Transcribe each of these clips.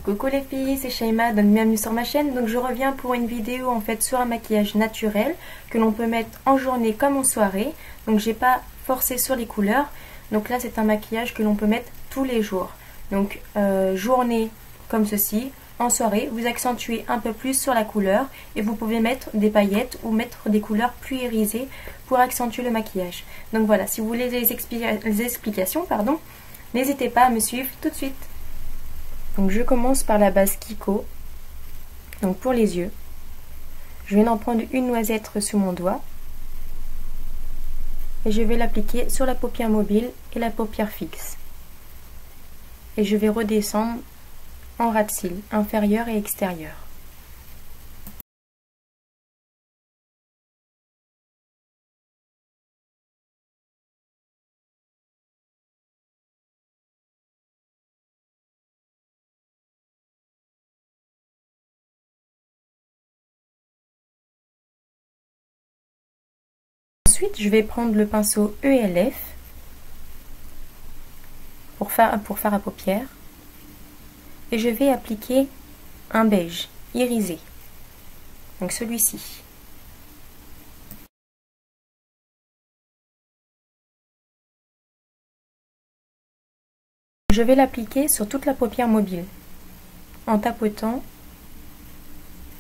Coucou les filles, c'est Shaima, donc bienvenue sur ma chaîne. Donc je reviens pour une vidéo en fait sur un maquillage naturel que l'on peut mettre en journée comme en soirée. Donc j'ai pas forcé sur les couleurs. Donc là c'est un maquillage que l'on peut mettre tous les jours. Donc journée comme ceci, en soirée vous accentuez un peu plus sur la couleur et vous pouvez mettre des paillettes ou mettre des couleurs plus irisées pour accentuer le maquillage. Donc voilà, si vous voulez les explications, n'hésitez pas à me suivre tout de suite. Donc je commence par la base Kiko. Donc pour les yeux, je viens d'en prendre une noisette sur mon doigt et je vais l'appliquer sur la paupière mobile et la paupière fixe. Et je vais redescendre en ras de cils, inférieur et extérieur. Ensuite, je vais prendre le pinceau ELF pour faire à paupières et je vais appliquer un beige irisé, donc celui-ci. Je vais l'appliquer sur toute la paupière mobile en tapotant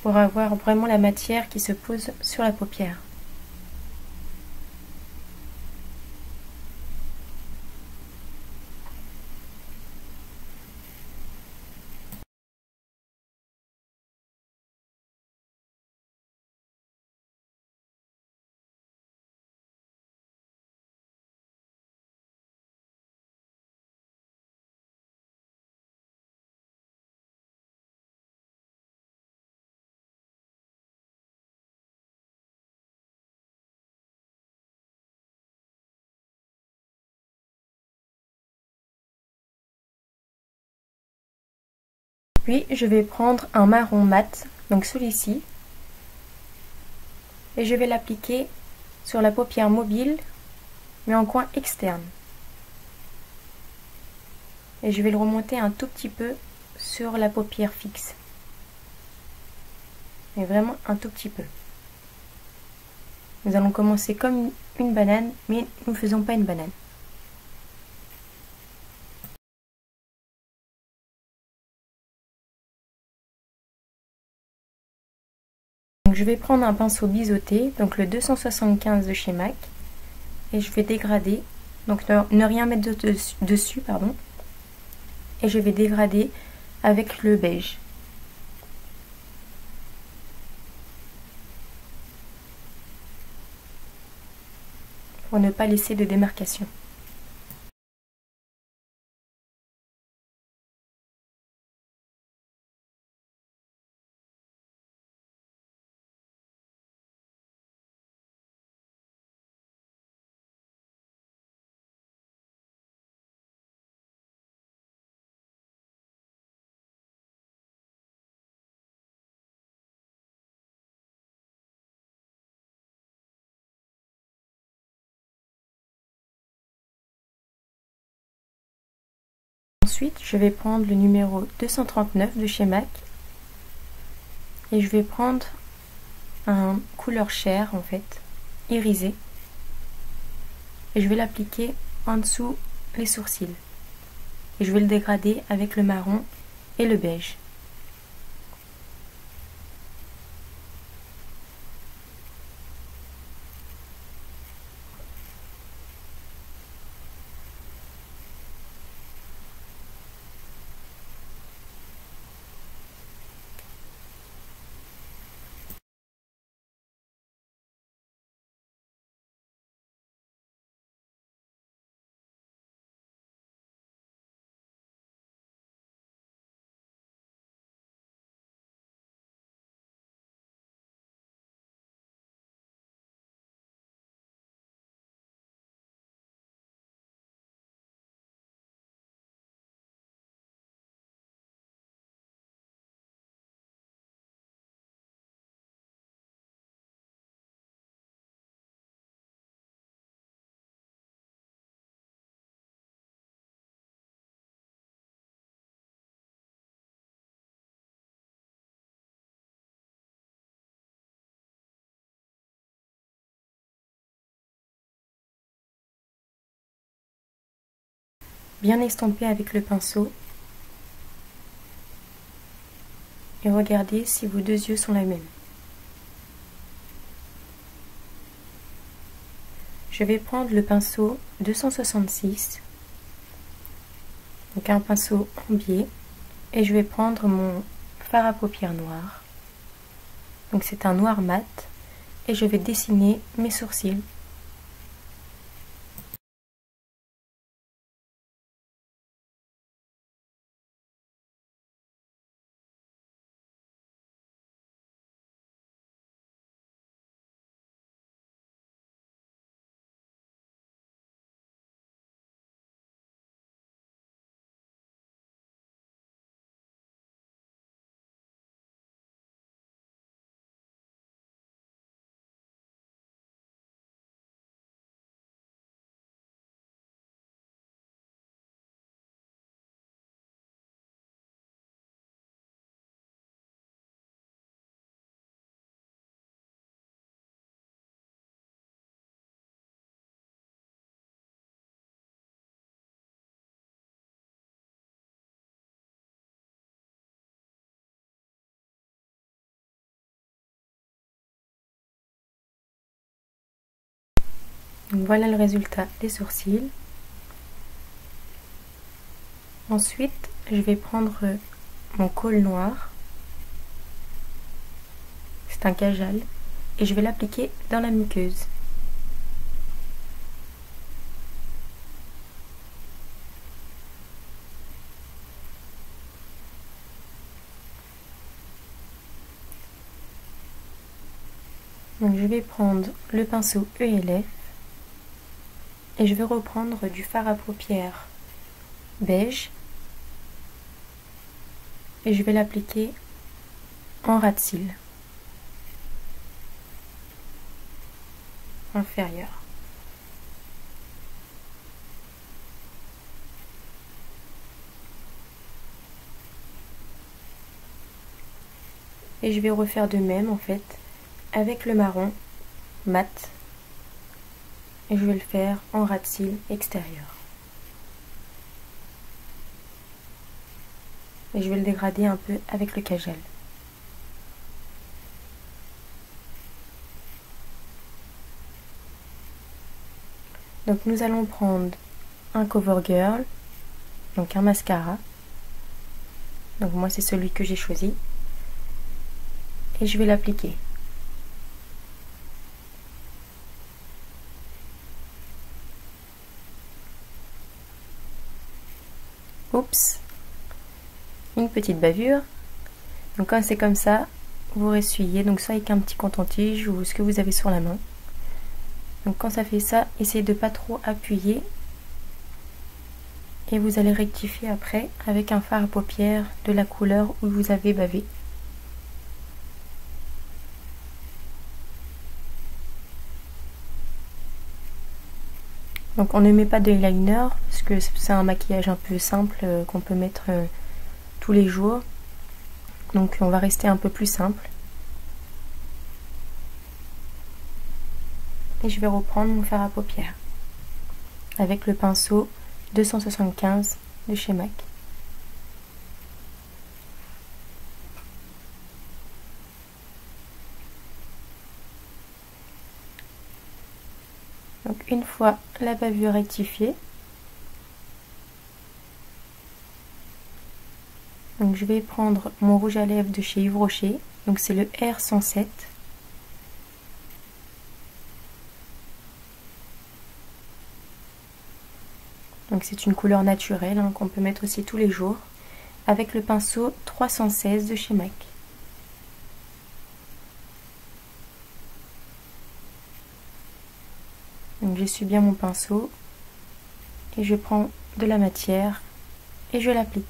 pour avoir vraiment la matière qui se pose sur la paupière. Puis je vais prendre un marron mat, donc celui-ci, et je vais l'appliquer sur la paupière mobile, mais en coin externe. Et je vais le remonter un tout petit peu sur la paupière fixe. Mais vraiment un tout petit peu. Nous allons commencer comme une banane, mais nous ne faisons pas une banane. Donc je vais prendre un pinceau biseauté, donc le 275 de chez MAC, et je vais dégrader, donc ne rien mettre dessus, et je vais dégrader avec le beige. Pour ne pas laisser de démarcation. Ensuite, je vais prendre le numéro 239 de chez MAC et je vais prendre un couleur chair en fait, irisé, et je vais l'appliquer en dessous les sourcils. Et je vais le dégrader avec le marron et le beige. bien estomper avec le pinceau. Et regardez si vos deux yeux sont la même. Je vais prendre le pinceau 266, donc un pinceau en biais, et je vais prendre mon fard à paupières noir. Donc c'est un noir mat, et je vais dessiner mes sourcils. Donc voilà le résultat des sourcils. Ensuite, je vais prendre mon col noir, c'est un kajal, et je vais l'appliquer dans la muqueuse. Donc je vais prendre le pinceau ELF et je vais reprendre du fard à paupières beige et je vais l'appliquer en ras de cils inférieur. Et je vais refaire de même en fait avec le marron mat et je vais le faire en ras de cils extérieur. Et je vais le dégrader un peu avec le kajal. Donc nous allons prendre un CoverGirl, donc un mascara. Donc moi c'est celui que j'ai choisi. Et je vais l'appliquer. Oups, une petite bavure. Donc quand c'est comme ça, vous ressuyez, donc soit avec un petit coton-tige ou ce que vous avez sur la main. Donc quand ça fait ça, essayez de pas trop appuyer et vous allez rectifier après avec un fard à paupières de la couleur où vous avez bavé. Donc on ne met pas de eyeliner parce que c'est un maquillage un peu simple qu'on peut mettre tous les jours. Donc on va rester un peu plus simple. Et je vais reprendre mon fard à paupières avec le pinceau 275 de chez MAC. Donc une fois la bavure rectifiée, donc je vais prendre mon rouge à lèvres de chez Yves Rocher, donc c'est le R107. Donc c'est une couleur naturelle hein, qu'on peut mettre aussi tous les jours, avec le pinceau 316 de chez MAC. Donc j'essuie bien mon pinceau et je prends de la matière et je l'applique.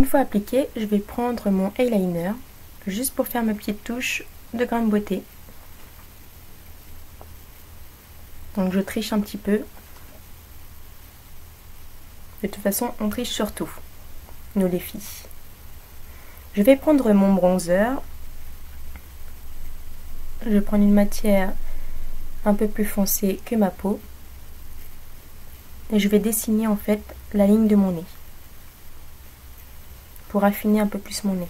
Une fois appliqué, je vais prendre mon eyeliner juste pour faire ma petite touche de grain de beauté. Donc je triche un petit peu. De toute façon, on triche surtout, nous les filles. Je vais prendre mon bronzer. Je vais prendre une matière un peu plus foncée que ma peau. Et je vais dessiner en fait la ligne de mon nez. Pour affiner un peu plus mon nez.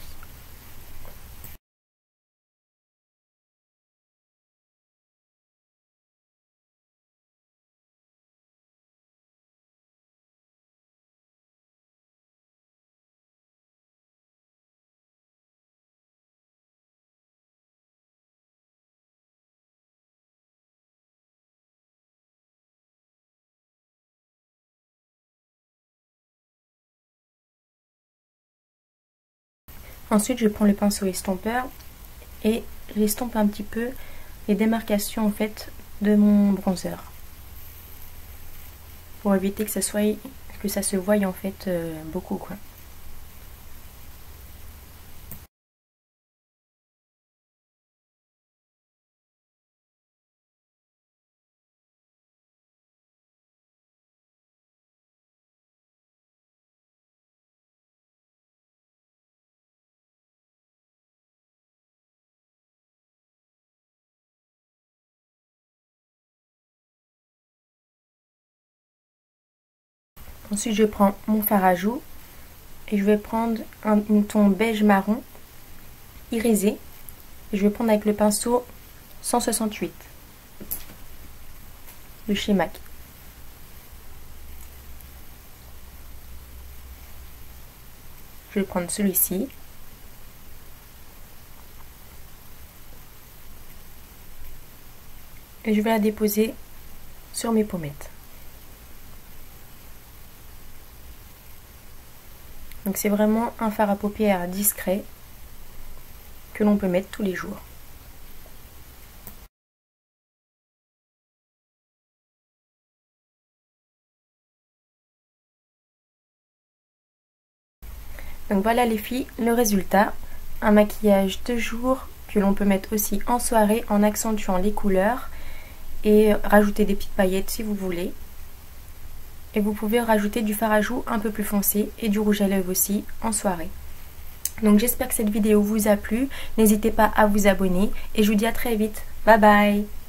Ensuite, je prends le pinceau estompeur et j'estompe un petit peu les démarcations en fait de mon bronzer. Pour éviter que ça se voie en fait beaucoup quoi. Ensuite, je prends mon fard à joues et je vais prendre un ton beige marron irisé. Et je vais prendre avec le pinceau 168 de chez MAC. Je vais prendre celui-ci. Et je vais la déposer sur mes pommettes. Donc c'est vraiment un fard à paupières discret que l'on peut mettre tous les jours. Donc voilà les filles, le résultat. Un maquillage de jour que l'on peut mettre aussi en soirée en accentuant les couleurs et rajouter des petites paillettes si vous voulez. Et vous pouvez rajouter du fard à joues un peu plus foncé et du rouge à lèvres aussi en soirée. Donc j'espère que cette vidéo vous a plu. N'hésitez pas à vous abonner et je vous dis à très vite. Bye bye!